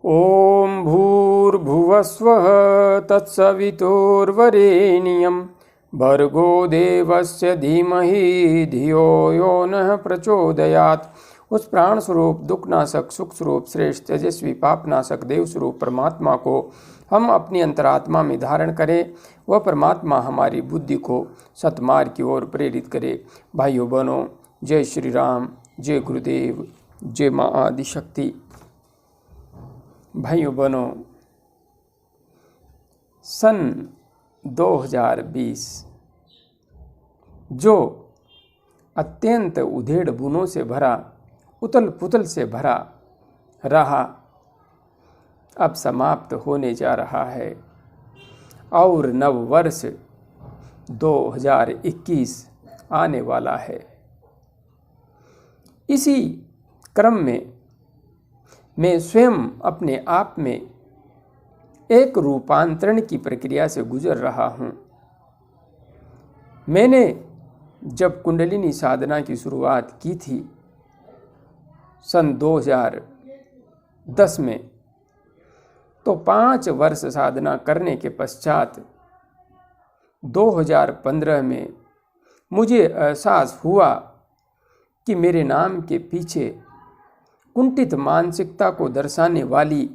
ॐ भूर्भुवस्वः तत्सवितुर्वरेण्यं भर्गो देवस्य धीमहि धियो यो नः प्रचोदयात्। उस प्राण स्वरूप, दुखनाशक, सुख स्वरूप, श्रेष्ठ, तेजस्वी, पापनाशक, देव स्वरूप परमात्मा को हम अपनी अंतरात्मा में धारण करें। वह परमात्मा हमारी बुद्धि को सतमार्ग की ओर प्रेरित करे। भाइयों बहनों, जय श्री राम, जय गुरुदेव, जय माँ आदिशक्ति। भाइयों बहनों, सन 2020 जो अत्यंत उधेड़ बुनों से भरा, उतल पुतल से भरा रहा, अब समाप्त होने जा रहा है और नव वर्ष 2021 आने वाला है। इसी क्रम में मैं स्वयं अपने आप में एक रूपांतरण की प्रक्रिया से गुजर रहा हूँ। मैंने जब कुंडलिनी साधना की शुरुआत की थी सन 2010 में, तो 5 वर्ष साधना करने के पश्चात 2015 में मुझे एहसास हुआ कि मेरे नाम के पीछे कुंठित मानसिकता को दर्शाने वाली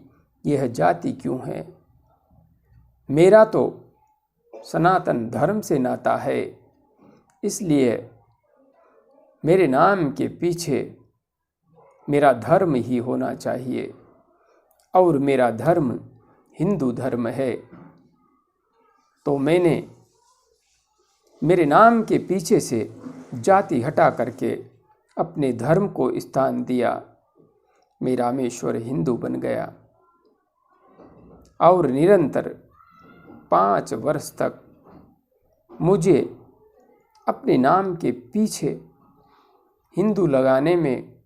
यह जाति क्यों है। मेरा तो सनातन धर्म से नाता है, इसलिए मेरे नाम के पीछे मेरा धर्म ही होना चाहिए और मेरा धर्म हिंदू धर्म है। तो मैंने मेरे नाम के पीछे से जाति हटा करके अपने धर्म को स्थान दिया। मैं रामेश्वर हिंदू बन गया और निरंतर 5 वर्ष तक मुझे अपने नाम के पीछे हिंदू लगाने में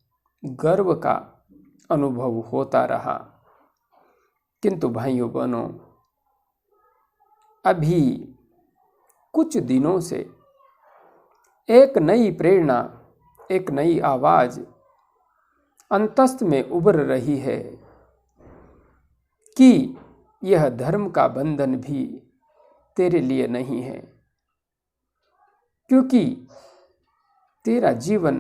गर्व का अनुभव होता रहा। किंतु भाइयों बहनों, अभी कुछ दिनों से एक नई प्रेरणा, एक नई आवाज अंतस्थ में उभर रही है कि यह धर्म का बंधन भी तेरे लिए नहीं है, क्योंकि तेरा जीवन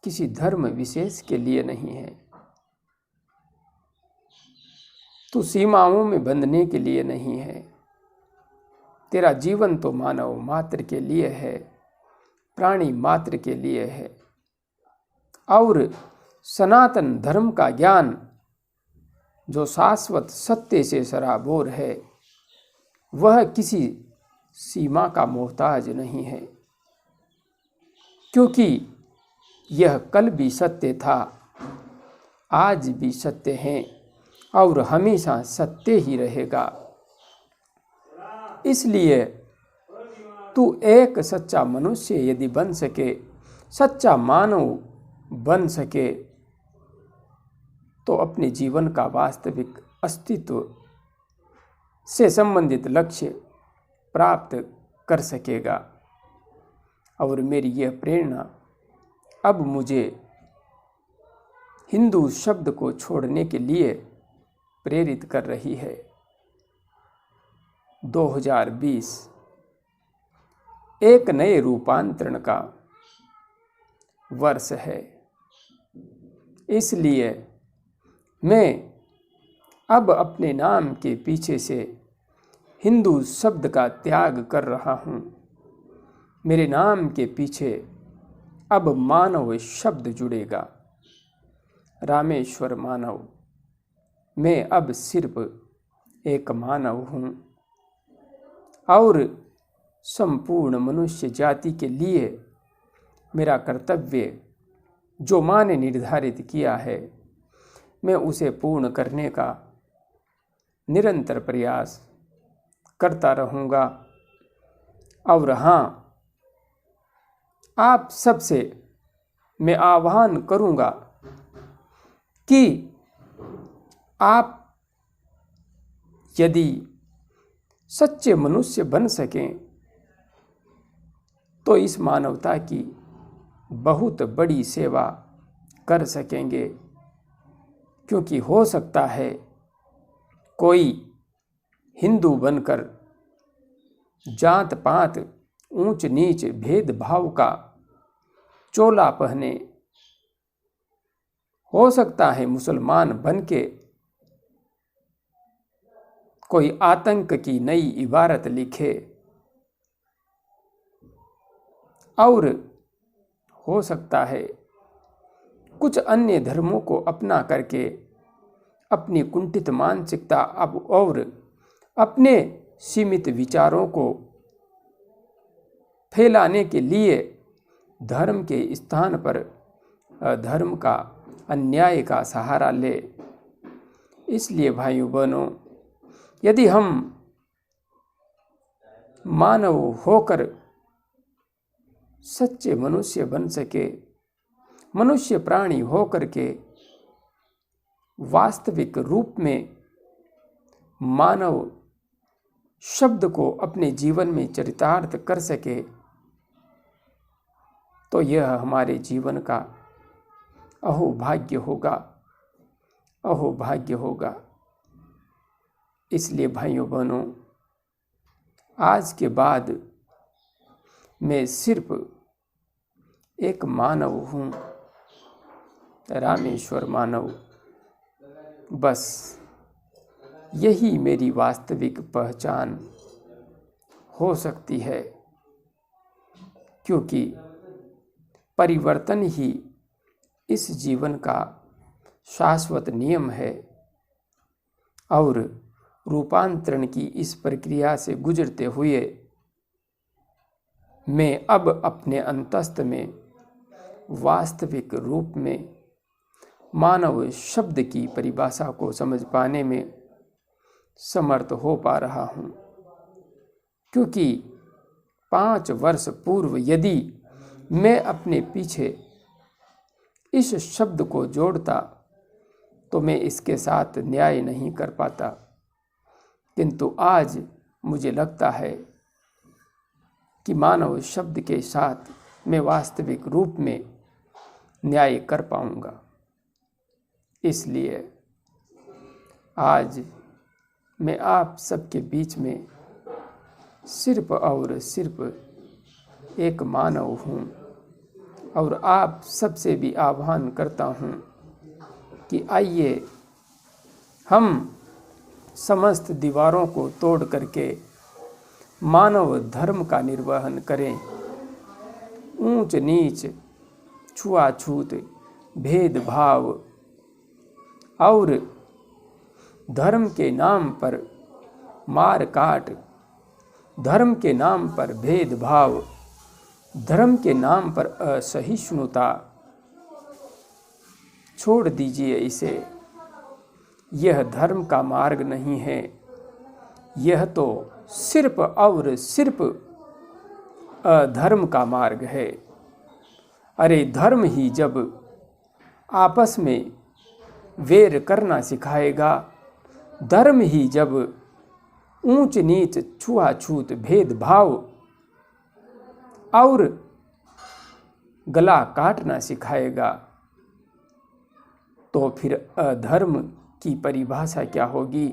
किसी धर्म विशेष के लिए नहीं है। तू सीमाओं में बंधने के लिए नहीं है। तेरा जीवन तो मानव मात्र के लिए है, प्राणी मात्र के लिए है। और सनातन धर्म का ज्ञान जो शाश्वत सत्य से सराबोर है, वह किसी सीमा का मोहताज नहीं है, क्योंकि यह कल भी सत्य था, आज भी सत्य है और हमेशा सत्य ही रहेगा। इसलिए तू एक सच्चा मनुष्य यदि बन सके, सच्चा मानव बन सके, तो अपने जीवन का वास्तविक अस्तित्व से संबंधित लक्ष्य प्राप्त कर सकेगा। और मेरी यह प्रेरणा अब मुझे हिंदू शब्द को छोड़ने के लिए प्रेरित कर रही है। 2020 एक नए रूपांतरण का वर्ष है, इसलिए मैं अब अपने नाम के पीछे से हिंदू शब्द का त्याग कर रहा हूँ। मेरे नाम के पीछे अब मानव शब्द जुड़ेगा, रामेश्वर मानव। मैं अब सिर्फ एक मानव हूँ और संपूर्ण मनुष्य जाति के लिए मेरा कर्तव्य जो माँ ने निर्धारित किया है, मैं उसे पूर्ण करने का निरंतर प्रयास करता रहूँगा। और हाँ, आप सबसे मैं आह्वान करूँगा कि आप यदि सच्चे मनुष्य बन सकें तो इस मानवता की बहुत बड़ी सेवा कर सकेंगे, क्योंकि हो सकता है कोई हिंदू बनकर जात पात ऊंच नीच भेदभाव का चोला पहने, हो सकता है मुसलमान बनके कोई आतंक की नई इबारत लिखे, और हो सकता है कुछ अन्य धर्मों को अपना करके अपनी कुंठित मानसिकता अब और अपने सीमित विचारों को फैलाने के लिए धर्म के स्थान पर अधर्म का, अन्याय का सहारा ले। इसलिए भाइयों बहनों, यदि हम मानव होकर सच्चे मनुष्य बन सके, मनुष्य प्राणी होकर के वास्तविक रूप में मानव शब्द को अपने जीवन में चरितार्थ कर सके, तो यह हमारे जीवन का अहोभाग्य होगा, अहोभाग्य होगा। इसलिए भाइयों बहनों, आज के बाद मैं सिर्फ एक मानव हूँ, रामेश्वर मानव। बस यही मेरी वास्तविक पहचान हो सकती है, क्योंकि परिवर्तन ही इस जीवन का शाश्वत नियम है, और रूपांतरण की इस प्रक्रिया से गुजरते हुए मैं अब अपने अंतस्थ में वास्तविक रूप में मानव शब्द की परिभाषा को समझ पाने में समर्थ हो पा रहा हूँ। क्योंकि 5 वर्ष पूर्व यदि मैं अपने पीछे इस शब्द को जोड़ता तो मैं इसके साथ न्याय नहीं कर पाता, किंतु आज मुझे लगता है कि मानव शब्द के साथ मैं वास्तविक रूप में न्याय कर पाऊंगा। इसलिए आज मैं आप सबके बीच में सिर्फ और सिर्फ एक मानव हूँ, और आप सबसे भी आह्वान करता हूँ कि आइए हम समस्त दीवारों को तोड़ करके मानव धर्म का निर्वहन करें। ऊंच नीच, छुआछूत, भेदभाव और धर्म के नाम पर मार काट, धर्म के नाम पर भेदभाव, धर्म के नाम पर असहिष्णुता छोड़ दीजिए इसे। यह धर्म का मार्ग नहीं है, यह तो सिर्फ और सिर्फ अधर्म का मार्ग है। अरे धर्म ही जब आपस में वेर करना सिखाएगा, धर्म ही जब ऊंच नीच, छुआछूत, भेदभाव और गला काटना सिखाएगा, तो फिर अधर्म की परिभाषा क्या होगी?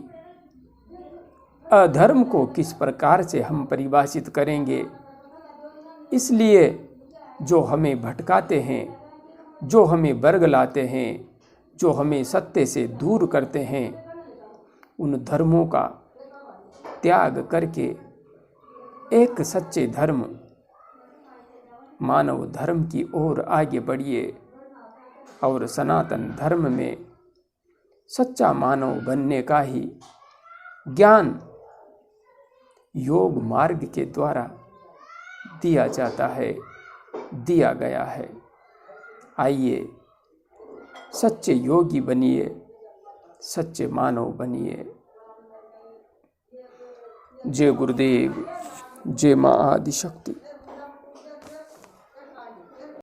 अधर्म को किस प्रकार से हम परिभाषित करेंगे? इसलिए जो हमें भटकाते हैं, जो हमें बरगलाते हैं, जो हमें सत्य से दूर करते हैं, उन धर्मों का त्याग करके एक सच्चे धर्म, मानव धर्म की ओर आगे बढ़िए, और सनातन धर्म में सच्चा मानव बनने का ही ज्ञान योग मार्ग के द्वारा दिया जाता है, दिया गया है। आइए सच्चे योगी बनिए, सच्चे मानव बनिए। जय गुरुदेव, जय मां आदिशक्ति।